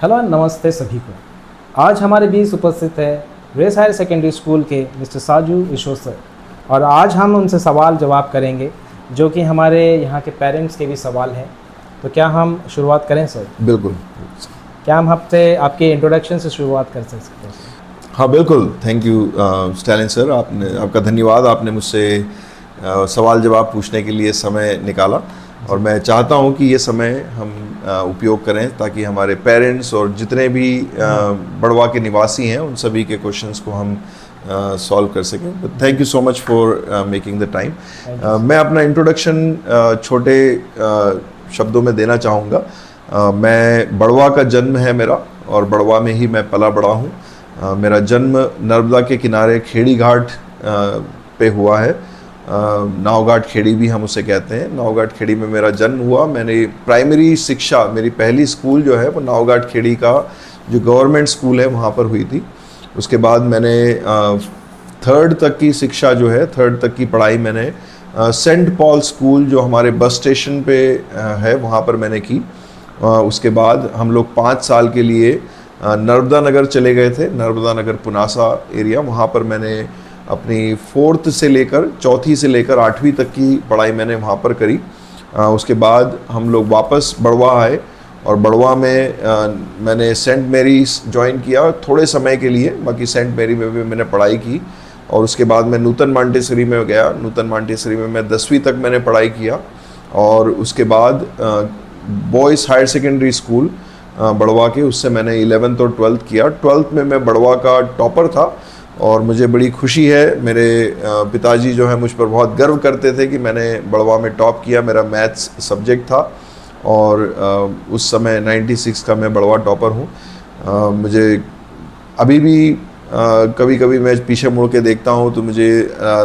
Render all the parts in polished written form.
Hello and नमस्ते सभी को। आज हमारे बीच उपस्थित है ग्रेस हायर सेकेंडरी स्कूल के मिस्टर साजू ईशो सर, और आज हम उनसे सवाल जवाब करेंगे जो कि हमारे यहाँ के पेरेंट्स के भी सवाल हैं। तो क्या हम शुरुआत करें सर? बिल्कुल। क्या हम आपसे आपके इंट्रोडक्शन से शुरुआत कर सकते हैं? हाँ बिल्कुल, थैंक यू स्टैलिन सर, आपका धन्यवाद, आपने मुझसे सवाल जवाब पूछने के लिए समय निकाला और मैं चाहता हूँ कि ये समय हम उपयोग करें ताकि हमारे पेरेंट्स और जितने भी बड़वा के निवासी हैं उन सभी के क्वेश्चंस को हम सॉल्व कर सकें। Thank you so much for making the time. मैं अपना इंट्रोडक्शन छोटे शब्दों में देना चाहूँगा। मैं बड़वा का जन्म है मेरा और बड़वा में ही मैं पला बड़ा हूँ। मेरा जन्म नर्मदा के किनारे खेड़ी घाट पे हुआ है। नावघाट खेड़ी भी हम उसे कहते हैं। नावघाट खेड़ी में मेरा जन्म हुआ। मैंने प्राइमरी शिक्षा, मेरी पहली स्कूल जो है वो नावघाट खेड़ी का जो गवर्नमेंट स्कूल है वहाँ पर हुई थी। उसके बाद मैंने थर्ड तक की शिक्षा जो है, थर्ड तक की पढ़ाई मैंने सेंट पॉल स्कूल जो हमारे बस स्टेशन पे है वहाँ पर मैंने की। उसके बाद हम लोग 5 साल के लिए नर्मदा नगर चले गए थे। नर्मदा नगर पुनासा एरिया, वहाँ पर मैंने अपनी 4th से लेकर 4th से लेकर 8वीं तक की पढ़ाई मैंने वहाँ पर करी। उसके बाद हम लोग वापस बड़वा आए और बड़वा में मैंने सेंट मैरीज ज्वाइन किया थोड़े समय के लिए। बाकी सेंट मैरी में भी मैंने पढ़ाई की और उसके बाद मैं नूतन मॉन्टेसरी में गया। नूतन मॉन्टेसरी में मैं 10वीं तक मैंने पढ़ाई किया और उसके बाद बॉयज़ हायर सेकेंडरी स्कूल बड़वा के, उससे मैंने 11th और 12th किया। 12th में मैं बड़वा का टॉपर था और मुझे बड़ी खुशी है, मेरे पिताजी जो है मुझ पर बहुत गर्व करते थे कि मैंने बड़वा में टॉप किया। मेरा मैथ्स सब्जेक्ट था और उस समय 96 का मैं बड़वा टॉपर हूँ। मुझे अभी भी कभी कभी मैं पीछे मुड़ के देखता हूँ तो मुझे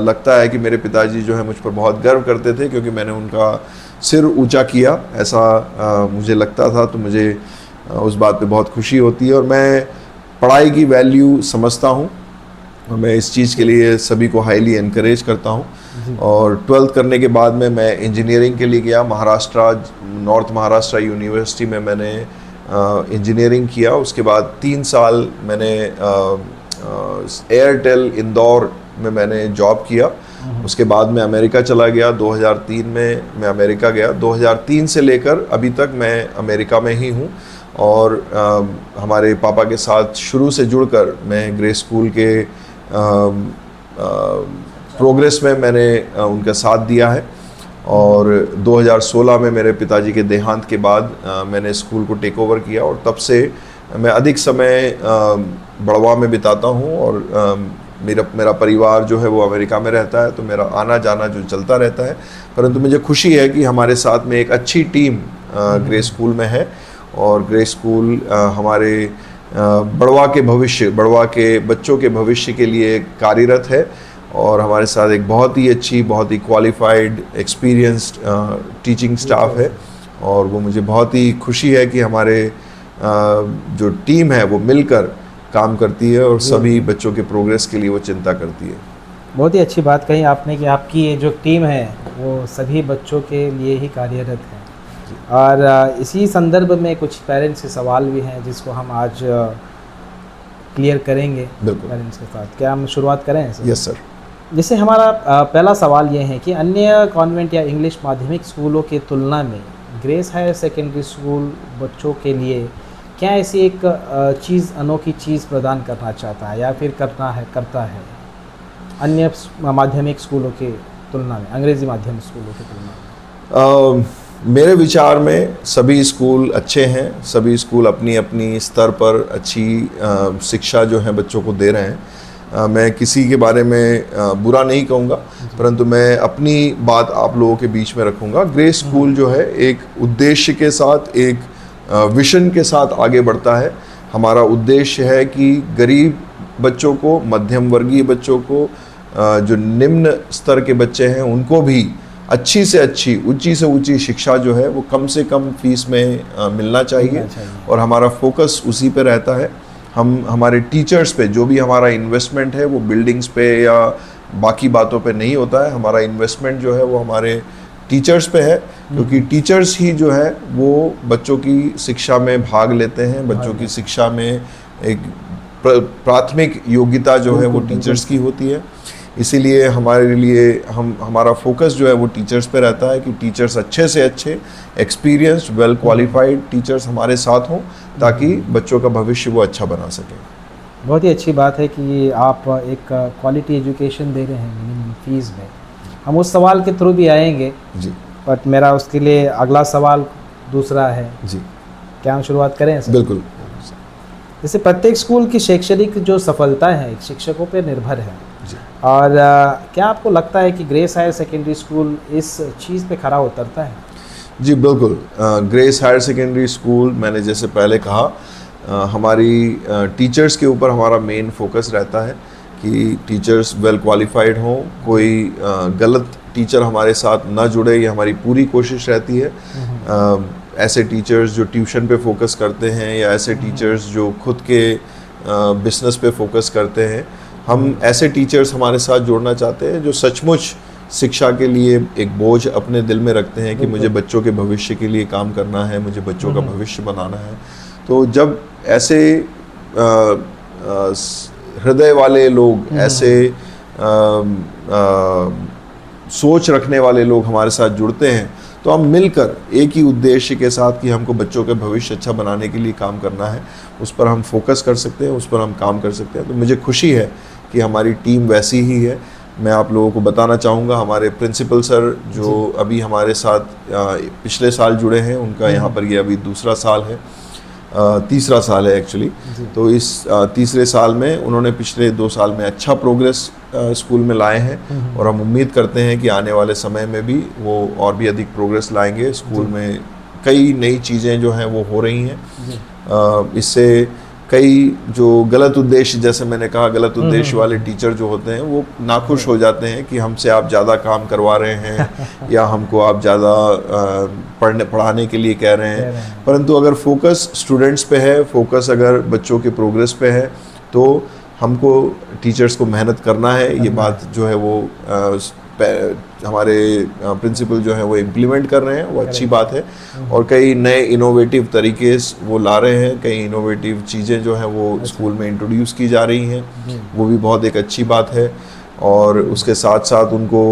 लगता है कि मेरे पिताजी जो है मुझ पर बहुत गर्व करते थे क्योंकि मैंने उनका सिर ऊंचा किया, ऐसा मुझे लगता था। तो मुझे उस बात पे बहुत खुशी होती है और मैं पढ़ाई की वैल्यू समझता हूँ और मैं इस चीज़ के लिए सभी को हाईली एनकरेज करता हूँ। और 12th करने के बाद में मैं इंजीनियरिंग के लिए गया। नॉर्थ महाराष्ट्र यूनिवर्सिटी में मैंने इंजीनियरिंग किया। उसके बाद 3 साल मैंने एयरटेल इंदौर में मैंने जॉब किया। उसके बाद मैं अमेरिका चला गया। 2003 में मैं अमेरिका गया। 2003 से लेकर अभी तक मैं अमेरिका में ही हूँ और हमारे पापा के साथ शुरू से जुड़कर मैं ग्रेस स्कूल के प्रोग्रेस में मैंने उनका साथ दिया है। और 2016 में मेरे पिताजी के देहांत के बाद मैंने स्कूल को टेक ओवर किया और तब से मैं अधिक समय बड़वा में बिताता हूँ और मेरा परिवार जो है वो अमेरिका में रहता है, तो मेरा आना जाना जो चलता रहता है। परंतु मुझे खुशी है कि हमारे साथ में एक अच्छी टीम ग्रेस स्कूल में है और ग्रेस स्कूल हमारे बड़वा के बच्चों के भविष्य के लिए कार्यरत है और हमारे साथ एक बहुत ही अच्छी, बहुत ही क्वालिफाइड, एक्सपीरियंस्ड टीचिंग स्टाफ है और वो मुझे बहुत ही खुशी है कि हमारे जो टीम है वो मिलकर काम करती है और सभी बच्चों के प्रोग्रेस के लिए वो चिंता करती है। बहुत ही अच्छी बात कही आपने कि आपकी ये जो टीम है वो सभी बच्चों के लिए ही कार्यरत है। और इसी संदर्भ में कुछ पेरेंट्स के सवाल भी हैं जिसको हम आज क्लियर करेंगे पेरेंट्स के साथ। क्या हम शुरुआत करें? Yes sir. जैसे हमारा पहला सवाल ये है कि अन्य कॉन्वेंट या इंग्लिश माध्यमिक स्कूलों की तुलना में ग्रेस हायर सेकेंडरी स्कूल बच्चों के लिए क्या ऐसी एक चीज़, अनोखी चीज़ प्रदान करना चाहता है या फिर करता है अन्य माध्यमिक स्कूलों की तुलना में, अंग्रेज़ी माध्यम स्कूलों की तुलना में? मेरे विचार में सभी स्कूल अच्छे हैं। सभी स्कूल अपनी अपनी स्तर पर अच्छी शिक्षा जो है बच्चों को दे रहे हैं। मैं किसी के बारे में बुरा नहीं कहूँगा, परंतु मैं अपनी बात आप लोगों के बीच में रखूँगा। ग्रेस स्कूल जो है एक उद्देश्य के साथ, एक विजन के साथ आगे बढ़ता है। हमारा उद्देश्य है कि गरीब बच्चों को, मध्यम वर्गीय बच्चों को, जो निम्न स्तर के बच्चे हैं उनको भी अच्छी से अच्छी, ऊंची से ऊंची शिक्षा जो है वो कम से कम फीस में मिलना चाहिए और हमारा फोकस उसी पे रहता है। हम हमारे टीचर्स पे जो भी हमारा इन्वेस्टमेंट है वो बिल्डिंग्स पे या बाकी बातों पे नहीं होता है। हमारा इन्वेस्टमेंट जो है वो हमारे टीचर्स पे है, क्योंकि टीचर्स ही जो है वो बच्चों की शिक्षा में भाग लेते हैं। बच्चों की शिक्षा में एक प्राथमिक योग्यता जो है वो टीचर्स की होती है। इसीलिए हमारे लिए हमारा फोकस जो है वो टीचर्स पे रहता है कि टीचर्स अच्छे से अच्छे एक्सपीरियंस्ड वेल क्वालिफाइड टीचर्स हमारे साथ हों, ताकि बच्चों का भविष्य वो अच्छा बना सकें। बहुत ही अच्छी बात है कि आप एक क्वालिटी एजुकेशन दे रहे हैं मिनिमम फीस में। हम उस सवाल के थ्रू भी आएंगे जी, बट मेरा उसके लिए अगला सवाल दूसरा है। जी, क्या हम शुरुआत करें सर? बिल्कुल। जैसे प्रत्येक स्कूल की शैक्षणिक जो सफलता है शिक्षकों पर निर्भर है, जी, और क्या आपको लगता है कि ग्रेस हायर सेकेंडरी स्कूल इस चीज़ पे खरा उतरता है? जी बिल्कुल। ग्रेस हायर सेकेंडरी स्कूल, मैंने जैसे पहले कहा, हमारी टीचर्स के ऊपर हमारा मेन फोकस रहता है कि टीचर्स वेल क्वालिफाइड हों, कोई गलत टीचर हमारे साथ ना जुड़े, ये हमारी पूरी कोशिश रहती है। ऐसे टीचर्स जो ट्यूशन पे फोकस करते हैं या ऐसे टीचर्स जो खुद के बिजनेस पे फोकस करते हैं, हम ऐसे टीचर्स हमारे साथ जोड़ना चाहते हैं जो सचमुच शिक्षा के लिए एक बोझ अपने दिल में रखते हैं कि मुझे बच्चों के भविष्य के लिए काम करना है, मुझे बच्चों का भविष्य बनाना है। तो जब ऐसे हृदय वाले लोग, ऐसे सोच रखने वाले लोग हमारे साथ जुड़ते हैं, तो हम मिलकर एक ही उद्देश्य के साथ कि हमको बच्चों का भविष्य अच्छा बनाने के लिए काम करना है, उस पर हम फोकस कर सकते हैं, उस पर हम काम कर सकते हैं। तो मुझे खुशी है कि हमारी टीम वैसी ही है। मैं आप लोगों को बताना चाहूँगा, हमारे प्रिंसिपल सर जो अभी हमारे साथ पिछले साल जुड़े हैं, उनका यहाँ पर ये अभी दूसरा साल है, तीसरा साल है एक्चुअली। तो इस तीसरे साल में उन्होंने पिछले 2 साल में अच्छा प्रोग्रेस स्कूल में लाए हैं, और हम उम्मीद करते हैं कि आने वाले समय में भी वो और भी अधिक प्रोग्रेस लाएंगे। स्कूल में कई नई चीज़ें जो हैं वो हो रही हैं। इससे कई जो गलत उद्देश्य, जैसे मैंने कहा, गलत उद्देश्य वाले टीचर जो होते हैं वो नाखुश हो जाते हैं कि हमसे आप ज़्यादा काम करवा रहे हैं या हमको आप ज़्यादा पढ़ाने के लिए कह रहे हैं। परंतु अगर फोकस स्टूडेंट्स पे है, फोकस अगर बच्चों के प्रोग्रेस पे है, तो हमको टीचर्स को मेहनत करना है। ये बात जो है वो हमारे प्रिंसिपल जो है वो इम्प्लीमेंट कर रहे हैं, वो अच्छी बात है। और कई नए इनोवेटिव तरीके वो ला रहे हैं, कई इनोवेटिव चीज़ें जो हैं वो स्कूल में इंट्रोड्यूस की जा रही हैं, वो भी बहुत एक अच्छी बात है। और उसके साथ साथ उनको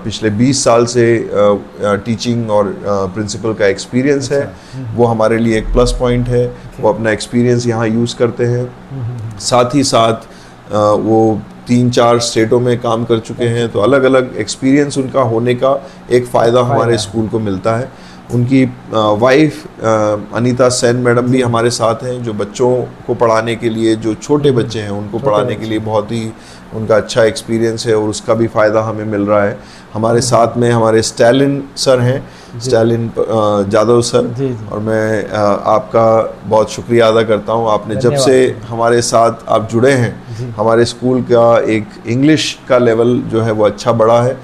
पिछले 20 साल से टीचिंग और प्रिंसिपल का एक्सपीरियंस है, वो हमारे लिए एक प्लस पॉइंट है। वो अपना एक्सपीरियंस यहाँ यूज़ करते हैं। साथ ही साथ वो 3-4 स्टेटों में काम कर चुके हैं, तो अलग अलग एक्सपीरियंस उनका होने का एक फ़ायदा हमारे स्कूल को मिलता है। उनकी वाइफ अनीता सेन मैडम भी हमारे साथ हैं, जो बच्चों को पढ़ाने के लिए, जो छोटे बच्चे हैं उनको पढ़ाने के लिए बहुत ही उनका अच्छा एक्सपीरियंस है, और उसका भी फ़ायदा हमें मिल रहा है। हमारे साथ में हमारे स्टैलिन सर हैं, स्टैलिन जादव सर, और मैं आपका बहुत शुक्रिया अदा करता हूँ। आपने जब से हमारे साथ आप जुड़े हैं, हमारे स्कूल का एक इंग्लिश का लेवल जो है वो अच्छा बढ़ा है।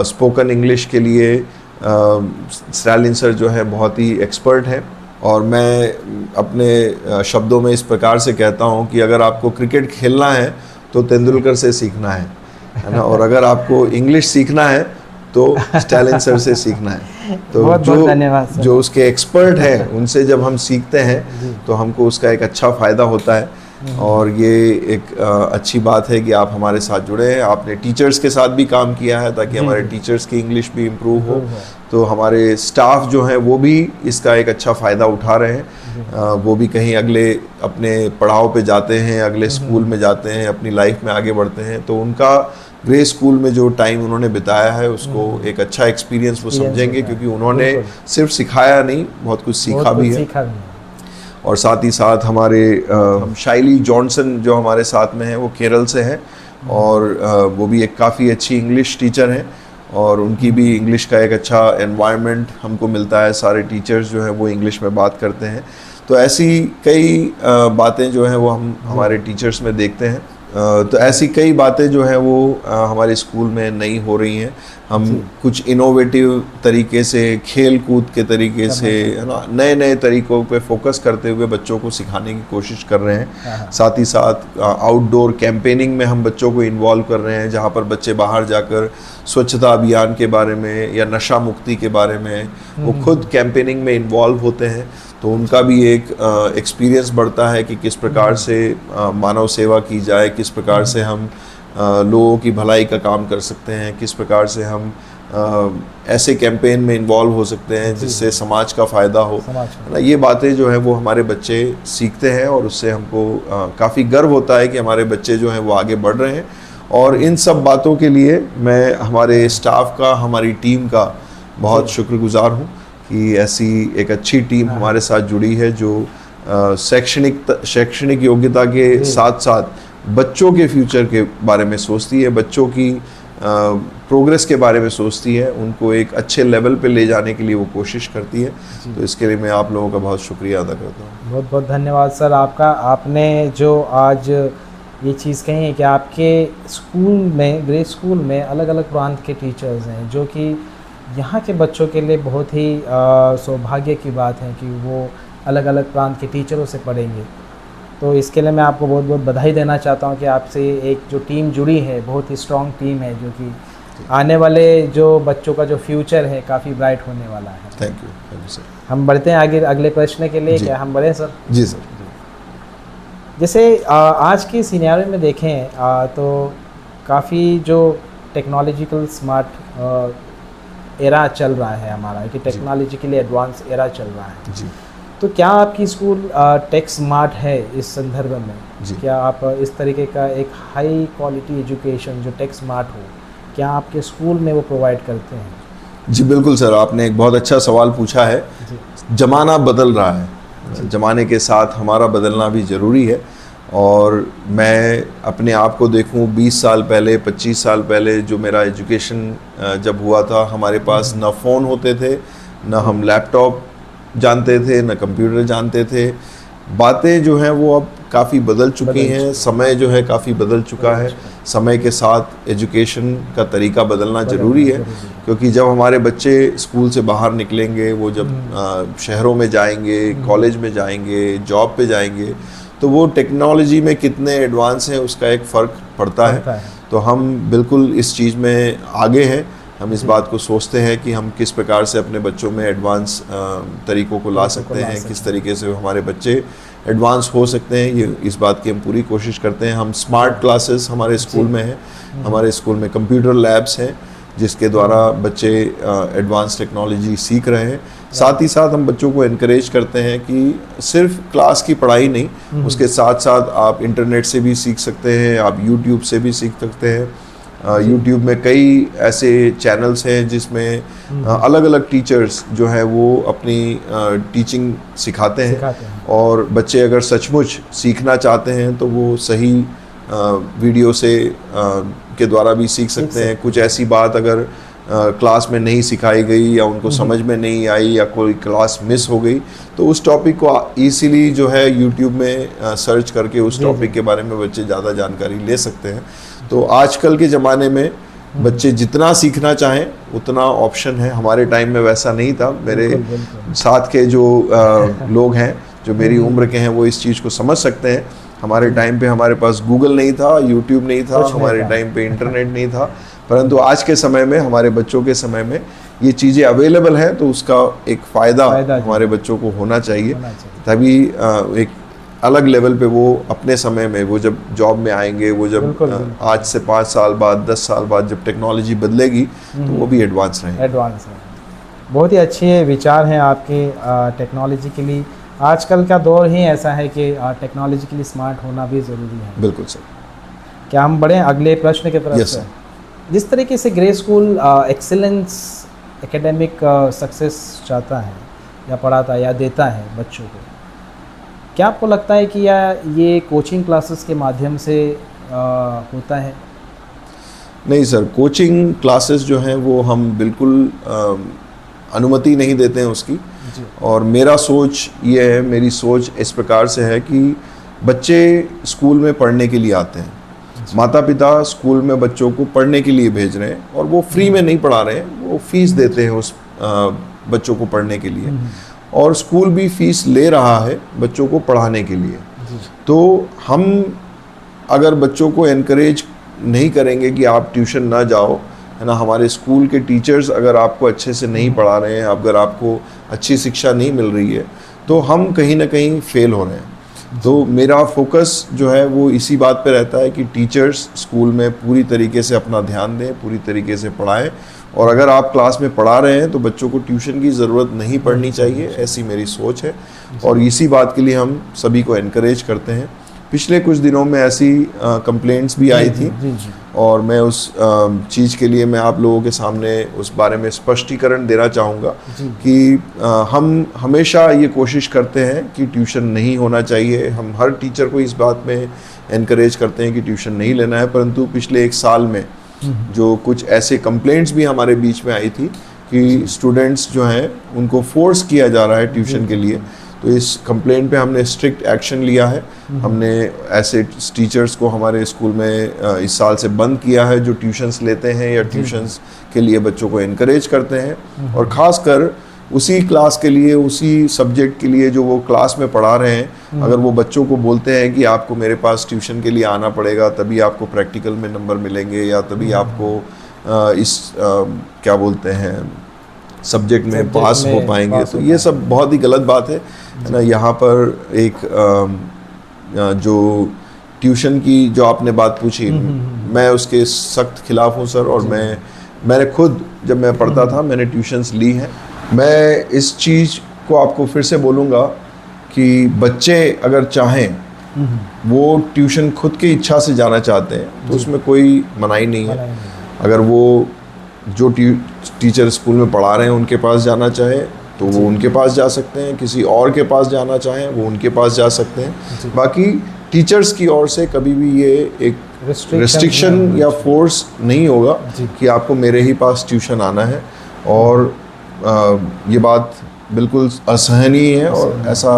स्पोकन इंग्लिश के लिए स्टैलिन सर जो है बहुत ही एक्सपर्ट हैं। और मैं अपने शब्दों में इस प्रकार से कहता हूँ कि अगर आपको क्रिकेट खेलना है तो तेंदुलकर से सीखना है ना, और अगर आपको इंग्लिश सीखना है तो स्टैलिन सर से सीखना है। तो बहुत जो उसके एक्सपर्ट हैं उनसे जब हम सीखते हैं तो हमको उसका एक अच्छा फ़ायदा होता है। और ये एक अच्छी बात है कि आप हमारे साथ जुड़े हैं। आपने टीचर्स के साथ भी काम किया है ताकि हमारे टीचर्स की इंग्लिश भी इम्प्रूव हो। तो हमारे स्टाफ जो हैं वो भी इसका एक अच्छा फ़ायदा उठा रहे हैं। वो भी कहीं अगले अपने पड़ाव पे जाते हैं, अगले स्कूल में जाते हैं, अपनी लाइफ में आगे बढ़ते हैं, तो उनका ग्रे स्कूल में जो टाइम उन्होंने बिताया है उसको एक अच्छा एक्सपीरियंस वो समझेंगे, क्योंकि उन्होंने सिर्फ सिखाया नहीं, बहुत कुछ सीखा भी है। और साथ ही साथ हमारे शाइली जॉनसन जो हमारे साथ में है, वो केरल से हैं, और वो भी एक काफ़ी अच्छी इंग्लिश टीचर हैं, और उनकी भी इंग्लिश का एक अच्छा एनवायरनमेंट हमको मिलता है। सारे टीचर्स जो हैं वो इंग्लिश में बात करते हैं। तो ऐसी कई बातें जो हैं वो हम हमारे टीचर्स में देखते हैं। तो ऐसी कई बातें जो है वो हमारे स्कूल में नई हो रही हैं। हम कुछ इनोवेटिव तरीके से, खेल कूद के तरीके से, है ना, नए नए तरीकों पे फोकस करते हुए बच्चों को सिखाने की कोशिश कर रहे हैं। साथ ही साथ आउटडोर कैंपेनिंग में हम बच्चों को इन्वॉल्व कर रहे हैं, जहाँ पर बच्चे बाहर जाकर स्वच्छता अभियान के बारे में या नशा मुक्ति के बारे में वो खुद कैंपेनिंग में इन्वॉल्व होते हैं। तो उनका भी एक एक्सपीरियंस बढ़ता है कि किस प्रकार से मानव सेवा की जाए, किस प्रकार से हम लोगों की भलाई का काम कर सकते हैं, किस प्रकार से हम ऐसे कैंपेन में इन्वॉल्व हो सकते हैं जिससे समाज का फ़ायदा हो। ना, ये बातें जो है वो हमारे बच्चे सीखते हैं और उससे हमको काफ़ी गर्व होता है कि हमारे बच्चे जो हैं वो आगे बढ़ रहे हैं। और इन सब बातों के लिए मैं हमारे स्टाफ का, हमारी टीम का बहुत शुक्रगुजार हूँ कि ऐसी एक अच्छी टीम हमारे साथ जुड़ी है जो शैक्षणिक योग्यता के साथ साथ बच्चों के फ्यूचर के बारे में सोचती है, बच्चों की प्रोग्रेस के बारे में सोचती है, उनको एक अच्छे लेवल पे ले जाने के लिए वो कोशिश करती है। तो इसके लिए मैं आप लोगों का बहुत शुक्रिया अदा करता हूँ। बहुत बहुत धन्यवाद सर आपका। आपने जो आज ये चीज़ कही है कि आपके स्कूल में, ग्रे स्कूल में अलग अलग प्रांत के टीचर्स हैं, जो कि यहाँ के बच्चों के लिए बहुत ही सौभाग्य की बात है कि वो अलग अलग प्रांत के टीचरों से पढ़ेंगे। तो इसके लिए मैं आपको बहुत बहुत बधाई देना चाहता हूँ कि आपसे एक जो टीम जुड़ी है, बहुत ही स्ट्रॉन्ग टीम है, जो कि आने वाले जो बच्चों का जो फ्यूचर है काफ़ी ब्राइट होने वाला है। Thank you sir. हम बढ़ते हैं आगे अगले प्रश्न के लिए। क्या हम बढ़ें सर? जी सर। जैसे आज के सिनेरियो में देखें तो काफ़ी जो टेक्नोलॉजिकल स्मार्ट एरा चल रहा है हमारा, कि टेक्नोलॉजिकली एडवांस एरा चल रहा है जी। तो क्या आपकी स्कूल टेक स्मार्ट है इस संदर्भ में? क्या आप इस तरीके का एक हाई क्वालिटी एजुकेशन जो टेक स्मार्ट हो, क्या आपके स्कूल में वो प्रोवाइड करते हैं? जी बिल्कुल सर, आपने एक बहुत अच्छा सवाल पूछा है। ज़माना बदल रहा है, ज़माने के साथ हमारा बदलना भी ज़रूरी है। और मैं अपने आप को देखूं 20 साल पहले, 25 साल पहले जो मेरा एजुकेशन जब हुआ था, हमारे पास न फ़ोन होते थे, न हम लैपटॉप जानते थे, न कंप्यूटर जानते थे। बातें जो हैं वो अब काफ़ी बदल चुकी हैं, समय जो है काफ़ी बदल चुका है। समय के साथ एजुकेशन का तरीका बदलना ज़रूरी है, क्योंकि जब हमारे बच्चे स्कूल से बाहर निकलेंगे, वो जब शहरों में जाएंगे, कॉलेज में जाएंगे, जॉब पे जाएंगे, तो वो टेक्नोलॉजी में कितने एडवांस हैं उसका एक फ़र्क पड़ता है। तो हम बिल्कुल इस चीज़ में आगे हैं। हम इस बात को सोचते हैं कि हम किस प्रकार से अपने बच्चों में एडवांस तरीकों को ला सकते हैं, किस तरीके से हमारे बच्चे एडवांस हो सकते हैं, ये इस बात की हम पूरी कोशिश करते हैं। हम स्मार्ट क्लासेस हमारे स्कूल में हैं, हमारे स्कूल में कंप्यूटर लैब्स हैं जिसके द्वारा बच्चे एडवांस टेक्नोलॉजी सीख रहे हैं। साथ ही साथ हम बच्चों को इनकरेज करते हैं कि सिर्फ क्लास की पढ़ाई नहीं, उसके साथ साथ आप इंटरनेट से भी सीख सकते हैं, आप यूट्यूब से भी सीख सकते हैं। यूट्यूब में कई ऐसे चैनल्स हैं जिसमें अलग अलग टीचर्स जो हैं वो अपनी टीचिंग सिखाते हैं। और बच्चे अगर सचमुच सीखना चाहते हैं तो वो सही वीडियो से के द्वारा भी सीख सकते हैं। कुछ ऐसी बात अगर क्लास में नहीं सिखाई गई या उनको समझ में नहीं आई या कोई क्लास मिस हो गई, तो उस टॉपिक को इजीली जो है यूट्यूब में सर्च करके उस टॉपिक के बारे में बच्चे ज़्यादा जानकारी ले सकते हैं। तो आजकल के ज़माने में बच्चे जितना सीखना चाहें उतना ऑप्शन है। हमारे टाइम में वैसा नहीं था। मेरे साथ के जो लोग हैं जो मेरी उम्र के हैं वो इस चीज़ को समझ सकते हैं। हमारे टाइम पे हमारे पास गूगल नहीं था, यूट्यूब नहीं था, हमारे टाइम पे इंटरनेट नहीं था, परंतु आज के समय में, हमारे बच्चों के समय में ये चीज़ें अवेलेबल हैं, तो उसका एक फ़ायदा हमारे बच्चों को होना चाहिए। तभी एक अलग लेवल पे वो अपने समय में, वो जब जॉब में आएंगे, वो जब आज से 5 साल बाद, 10 साल बाद जब टेक्नोलॉजी बदलेगी तो वो भी एडवांस रहेंगे। बहुत ही अच्छे विचार हैं आपके टेक्नोलॉजी के लिए। आजकल का दौर ही ऐसा है कि टेक्नोलॉजिकली स्मार्ट होना भी ज़रूरी है। बिल्कुल सर। क्या हम बढ़ें अगले प्रश्न के तरफ? Yes sir. जिस तरीके से grey school excellence academic success चाहता है या पढ़ाता है या देता है बच्चों को, क्या आपको लगता है कि ये कोचिंग क्लासेस के माध्यम से होता है? नहीं सर, कोचिंग क्लासेस जो हैं वो हम बिल्कुल अनुमति नहीं देते हैं उसकी। और मेरा सोच ये है, मेरी सोच इस प्रकार से है कि बच्चे स्कूल में पढ़ने के लिए आते हैं, माता पिता स्कूल में बच्चों को पढ़ने के लिए भेज रहे हैं और वो फ्री में नहीं पढ़ा रहे हैं, वो फीस देते हैं उस बच्चों को पढ़ने के लिए, और स्कूल भी फीस ले रहा है बच्चों को पढ़ाने के लिए। तो हम अगर बच्चों को एनकरेज नहीं करेंगे कि आप ट्यूशन ना जाओ, है ना, हमारे स्कूल के टीचर्स अगर आपको अच्छे से नहीं पढ़ा रहे हैं, अगर आपको अच्छी शिक्षा नहीं मिल रही है, तो हम कहीं ना कहीं फेल हो रहे हैं। तो मेरा फोकस जो है वो इसी बात पे रहता है कि टीचर्स स्कूल में पूरी तरीके से अपना ध्यान दें, पूरी तरीके से पढ़ाएं, और अगर आप क्लास में पढ़ा रहे हैं तो बच्चों को ट्यूशन की ज़रूरत नहीं पड़नी चाहिए, ऐसी मेरी सोच है। और इसी बात के लिए हम सभी को एनकरेज करते हैं। पिछले कुछ दिनों में ऐसी कंप्लेंट्स भी आई थी, और मैं उस चीज़ के लिए मैं आप लोगों के सामने उस बारे में स्पष्टीकरण देना चाहूँगा कि हम हमेशा ये कोशिश करते हैं कि ट्यूशन नहीं होना चाहिए। हम हर टीचर को इस बात में एनकरेज करते हैं कि ट्यूशन नहीं लेना है, परंतु पिछले 1 साल में जो कुछ ऐसे कंप्लेंट्स भी हमारे बीच में आई थी कि स्टूडेंट्स जो हैं उनको फोर्स किया जा रहा है ट्यूशन के लिए, तो इस कंप्लेंट पे हमने स्ट्रिक्ट एक्शन लिया है। हमने ऐसे टीचर्स को हमारे स्कूल में इस साल से बंद किया है जो ट्यूशन्स लेते हैं या ट्यूशन्स के लिए बच्चों को एनकरेज करते हैं, और ख़ासकर उसी क्लास के लिए, उसी सब्जेक्ट के लिए जो वो क्लास में पढ़ा रहे हैं, अगर वो बच्चों को बोलते हैं कि आपको मेरे पास ट्यूशन के लिए आना पड़ेगा, तभी आपको प्रैक्टिकल में नंबर मिलेंगे, या तभी आपको क्या बोलते हैं सब्जेक्ट में पास हो पाएंगे, तो ये सब बहुत ही गलत बात है ना। यहाँ पर एक जो ट्यूशन की जो आपने बात पूछी, मैं उसके सख्त खिलाफ हूँ सर, और मैंने खुद जब मैं पढ़ता था मैंने ट्यूशन्स ली हैं। मैं इस चीज़ को आपको फिर से बोलूँगा कि बच्चे अगर चाहें, वो ट्यूशन खुद की इच्छा से जाना चाहते हैं तो उसमें कोई मनाही नहीं है। अगर वो जो टीचर स्कूल में पढ़ा रहे हैं उनके पास जाना चाहे तो वो उनके पास जा सकते हैं, किसी और के पास जाना चाहें वो उनके पास जा सकते हैं। बाकी टीचर्स की ओर से कभी भी ये एक रिस्ट्रिक्शन या फोर्स नहीं होगा कि आपको मेरे ही पास ट्यूशन आना है, और ये बात बिल्कुल असहनीय है और ऐसा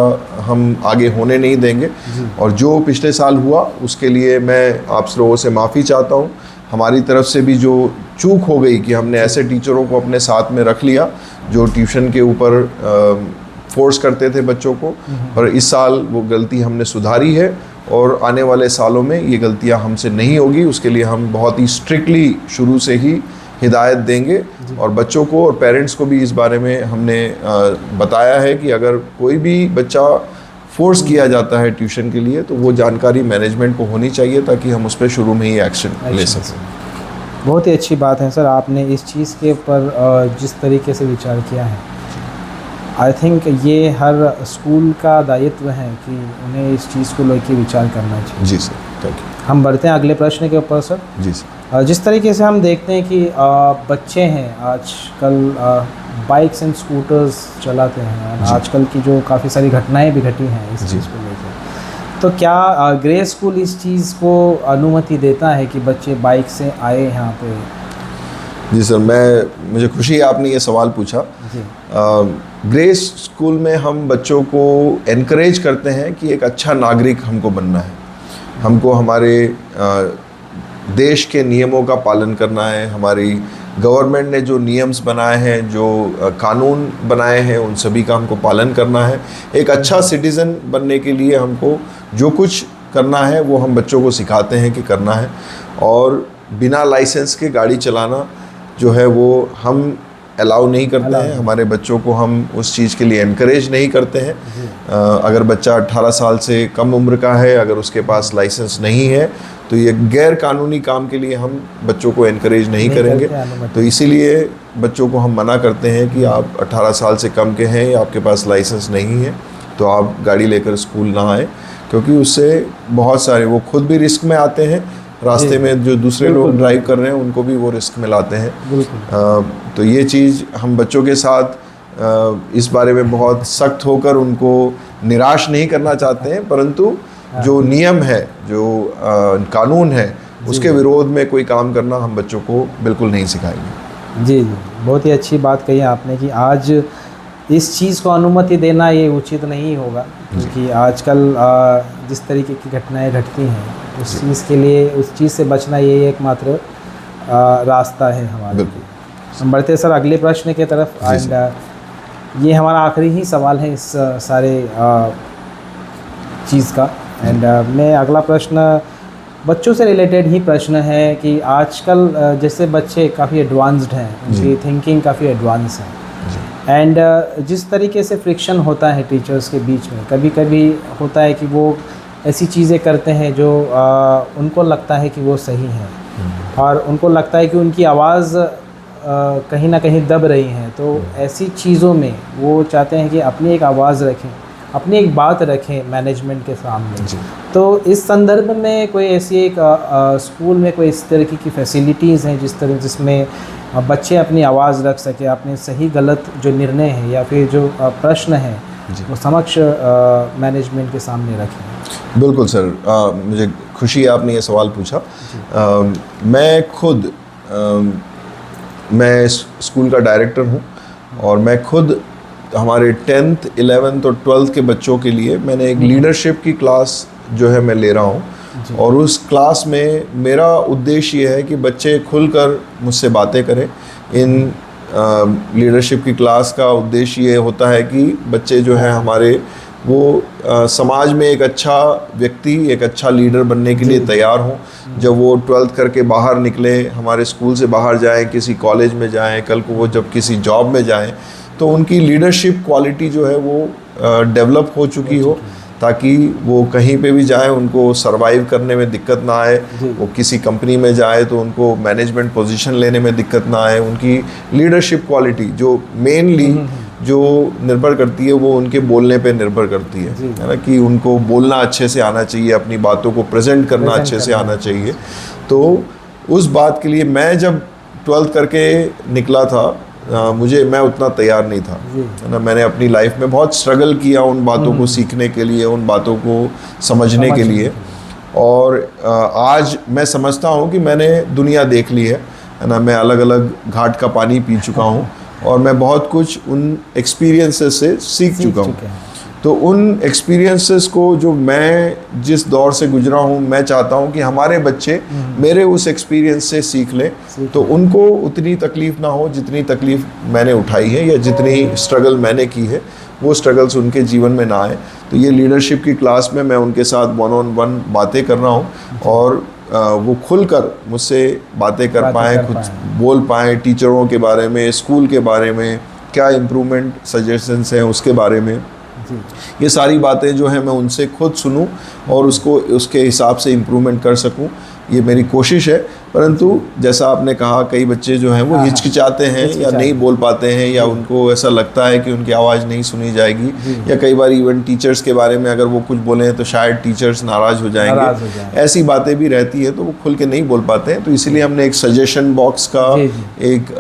हम आगे होने नहीं देंगे। और जो पिछले साल हुआ उसके लिए मैं आप लोगों से माफ़ी चाहता हूँ। हमारी तरफ से भी जो चूक हो गई कि हमने ऐसे टीचरों को अपने साथ में रख लिया जो ट्यूशन के ऊपर फोर्स करते थे बच्चों को, पर इस साल वो गलती हमने सुधारी है, और आने वाले सालों में ये गलतियां हमसे नहीं होगी। उसके लिए हम बहुत ही स्ट्रिक्टली शुरू से ही हिदायत देंगे, और बच्चों को और पेरेंट्स को भी इस बारे में हमने बताया है कि अगर कोई भी बच्चा फोर्स किया जाता है ट्यूशन के लिए तो वो जानकारी मैनेजमेंट को होनी चाहिए, ताकि हम उस पर शुरू में ही एक्शन ले सकें। बहुत ही अच्छी बात है सर, आपने इस चीज़ के ऊपर जिस तरीके से विचार किया है, आई थिंक ये हर स्कूल का दायित्व है कि उन्हें इस चीज़ को लेकर विचार करना चाहिए। जी सर, थैंक यू। हम बढ़ते हैं अगले प्रश्न के ऊपर सर। जी सर। जिस तरीके से हम देखते हैं कि बच्चे हैं आजकल बाइक्स एंड स्कूटर्स चलाते हैं, आजकल की जो काफ़ी सारी घटनाएं भी घटी हैं इस चीज़ को लेकर, तो क्या ग्रे स्कूल इस चीज़ को अनुमति देता है कि बच्चे बाइक से आए यहाँ पे? जी सर, मुझे खुशी है आपने ये सवाल पूछा। ग्रे स्कूल में हम बच्चों को एनकरेज करते हैं कि एक अच्छा नागरिक हमको बनना है, हमको हमारे देश के नियमों का पालन करना है, हमारी गवर्नमेंट ने जो नियम्स बनाए हैं, जो कानून बनाए हैं, उन सभी का हमको पालन करना है। एक अच्छा सिटीज़न बनने के लिए हमको जो कुछ करना है वो हम बच्चों को सिखाते हैं कि करना है, और बिना लाइसेंस के गाड़ी चलाना जो है वो हम अलाउ नहीं करते हैं। हमारे बच्चों को हम उस चीज़ के लिए एनकरेज नहीं करते हैं। अगर बच्चा 18 साल से कम उम्र का है, अगर उसके पास लाइसेंस नहीं है, तो ये गैर कानूनी काम के लिए हम बच्चों को एनकरेज नहीं करेंगे। तो इसीलिए बच्चों को हम मना करते हैं कि आप 18 साल से कम के हैं या आपके पास लाइसेंस नहीं है तो आप गाड़ी लेकर स्कूल ना आए, क्योंकि उससे बहुत सारे वो खुद भी रिस्क में आते हैं, रास्ते में जो दूसरे लोग ड्राइव कर रहे हैं उनको भी वो रिस्क में लाते हैं। तो ये चीज़ हम बच्चों के साथ इस बारे में बहुत सख्त होकर उनको निराश नहीं करना चाहते हैं, परंतु जो नियम है, जो कानून है, उसके विरोध में कोई काम करना हम बच्चों को बिल्कुल नहीं सिखाएंगे। जी जी, बहुत ही अच्छी बात कही आपने कि आज इस चीज़ को अनुमति देना ये उचित नहीं होगा, क्योंकि आजकल जिस तरीके की घटनाएं घटती हैं उस चीज़ के लिए, उस चीज़ से बचना यही एकमात्र रास्ता है हमारे लिए। हम बढ़ते सर अगले प्रश्न की तरफ। एंड ये हमारा आखिरी ही सवाल है इस सारे चीज़ का। एंड मैं अगला प्रश्न बच्चों से रिलेटेड ही प्रश्न है कि आजकल जैसे बच्चे काफ़ी एडवांस्ड हैं, उनकी थिंकिंग काफ़ी एडवांस है, एंड जिस तरीके से फ्रिक्शन होता है टीचर्स के बीच में, कभी कभी होता है कि वो ऐसी चीज़ें करते हैं जो उनको लगता है कि वो सही हैं, और उनको लगता है कि उनकी आवाज़ कहीं ना कहीं दब रही है। तो ऐसी चीज़ों में वो चाहते हैं कि अपनी एक आवाज़ रखें, अपनी एक बात रखें मैनेजमेंट के सामने। तो इस संदर्भ में कोई ऐसी एक स्कूल में कोई इस तरीके की फैसिलिटीज़ हैं जिसमें बच्चे अपनी आवाज़ रख सके, अपने सही गलत जो निर्णय हैं या फिर जो प्रश्न हैं वो समक्ष मैनेजमेंट के सामने रखें? बिल्कुल सर, मुझे खुशी है आपने ये सवाल पूछा। मैं खुद मैं स्कूल का डायरेक्टर हूँ, और मैं खुद हमारे 10th 11th और 12th के बच्चों के लिए मैंने एक लीडरशिप की क्लास जो है मैं ले रहा हूँ, और उस क्लास में मेरा उद्देश्य ये है कि बच्चे खुलकर मुझसे बातें करें। इन लीडरशिप की क्लास का उद्देश्य ये होता है कि बच्चे जो हैं हमारे वो समाज में एक अच्छा व्यक्ति, एक अच्छा लीडर बनने के लिए तैयार हों। जब वो 12th करके बाहर निकले, हमारे स्कूल से बाहर जाएं, किसी कॉलेज में जाएं, कल को वो जब किसी जॉब में जाएं तो उनकी लीडरशिप क्वालिटी जो है वो डेवलप हो चुकी हो, ताकि वो कहीं पे भी जाए उनको सरवाइव करने में दिक्कत ना आए। वो किसी कंपनी में जाए तो उनको मैनेजमेंट पोजीशन लेने में दिक्कत ना आए। उनकी लीडरशिप क्वालिटी जो मेनली जो निर्भर करती है वो उनके बोलने पे निर्भर करती है ना, कि उनको बोलना अच्छे से आना चाहिए, अपनी बातों को प्रेजेंट करना अच्छे से आना चाहिए। तो उस बात के लिए मैं जब 12th करके निकला था, मैं उतना तैयार नहीं था, है ना। मैंने अपनी लाइफ में बहुत स्ट्रगल किया उन बातों को सीखने के लिए, उन बातों को समझने के लिए, और आज मैं समझता हूँ कि मैंने दुनिया देख ली है ना। मैं अलग अलग घाट का पानी पी चुका हूँ, और मैं बहुत कुछ उन एक्सपीरियंसेस से सीख चुका हूँ। तो उन एक्सपीरियंसेस को जो मैं जिस दौर से गुजरा हूँ, मैं चाहता हूँ कि हमारे बच्चे मेरे उस एक्सपीरियंस से सीख लें, तो उनको उतनी तकलीफ़ ना हो जितनी तकलीफ़ मैंने उठाई है, या जितनी स्ट्रगल मैंने की है वो स्ट्रगल्स उनके जीवन में ना आए। तो ये लीडरशिप की क्लास में मैं उनके साथ 1-on-1 बातें कर रहा हूँ, और वो खुलकर मुझसे बातें कर पाएँ, खुद बोल पाएँ टीचरों के बारे में, स्कूल के बारे में, क्या इम्प्रूवमेंट सजेशंस हैं उसके बारे में। ये सारी बातें जो हैं मैं उनसे खुद सुनूं और उसके हिसाब से इम्प्रूवमेंट कर सकूं, ये मेरी कोशिश है। परंतु जैसा आपने कहा, कई बच्चे जो हैं वो हिचकिचाते हैं या नहीं बोल पाते हैं, या उनको ऐसा लगता है कि उनकी आवाज़ नहीं सुनी जाएगी, या कई बार इवन टीचर्स के बारे में अगर वो कुछ बोलें तो शायद टीचर्स नाराज़ हो जाएंगे। ऐसी बातें भी रहती है, तो वो खुल के नहीं बोल पाते हैं। तो इसीलिए हमने एक सजेशन बॉक्स का एक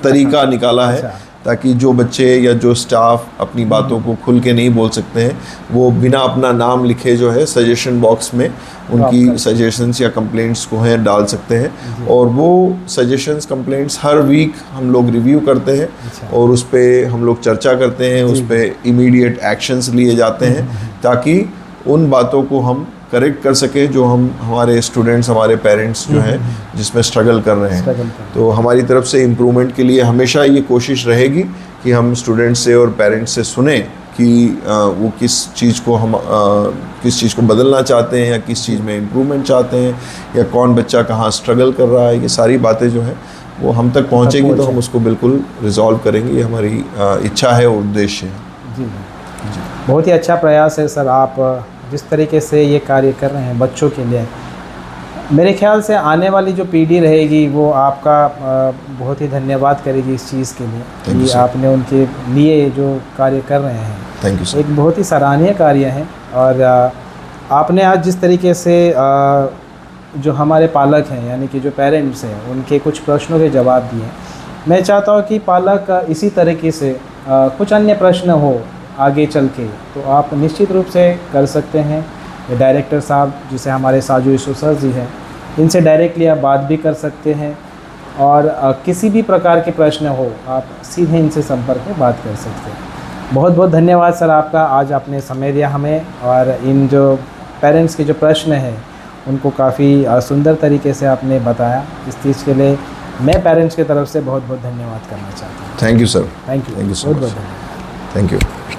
तरीका निकाला है, ताकि जो बच्चे या जो स्टाफ अपनी बातों को खुल के नहीं बोल सकते हैं, वो बिना अपना नाम लिखे जो है सजेशन बॉक्स में उनकी सजेशंस या कंप्लेंट्स को हैं डाल सकते हैं। और वो सजेशंस कंप्लेंट्स हर वीक हम लोग रिव्यू करते हैं, और उस पर हम लोग चर्चा करते हैं, उस पर इमीडिएट एक्शंस लिए जाते हैं, ताकि उन बातों को हम करेक्ट कर सके जो हमारे स्टूडेंट्स, हमारे पेरेंट्स जो हैं जिसमें स्ट्रगल कर रहे हैं। तो हमारी तरफ से इम्प्रूवमेंट के लिए हमेशा ये कोशिश रहेगी कि हम स्टूडेंट्स से और पेरेंट्स से सुने कि वो किस चीज़ को बदलना चाहते हैं, या किस चीज़ में इम्प्रूवमेंट चाहते हैं, या कौन बच्चा कहाँ स्ट्रगल कर रहा है। ये सारी बातें जो हैं वो हम तक पहुँचेगी तो हम उसको बिल्कुल रिजॉल्व करेंगे। ये हमारी इच्छा है और उद्देश्य है। जी, बहुत ही अच्छा प्रयास है सर, आप जिस तरीके से ये कार्य कर रहे हैं बच्चों के लिए। मेरे ख्याल से आने वाली जो पीढ़ी रहेगी वो आपका बहुत ही धन्यवाद करेगी इस चीज़ के लिए कि आपने उनके लिए जो कार्य कर रहे हैं। Thank you sir. एक बहुत ही सराहनीय कार्य है। और आपने आज जिस तरीके से जो हमारे पालक हैं, यानी कि जो पेरेंट्स हैं, उनके कुछ प्रश्नों के जवाब दिए। मैं चाहता हूँ कि पालक इसी तरीके से कुछ अन्य प्रश्न हो आगे चल के, तो आप निश्चित रूप से कर सकते हैं। डायरेक्टर साहब जिसे हमारे साजू ईसो सर जी हैं, इनसे डायरेक्टली आप बात भी कर सकते हैं। और किसी भी प्रकार के प्रश्न हो आप सीधे इनसे संपर्क में बात कर सकते हैं। बहुत बहुत धन्यवाद सर आपका, आज आपने समय दिया हमें और इन जो पेरेंट्स के जो प्रश्न हैं उनको काफ़ी सुंदर तरीके से आपने बताया। इस चीज़ के लिए मैं पेरेंट्स की तरफ से बहुत बहुत धन्यवाद करना चाहता हूँ। Thank you sir. Thank you thank you so बहुत मच। बहुत धन्यवाद। Thank you.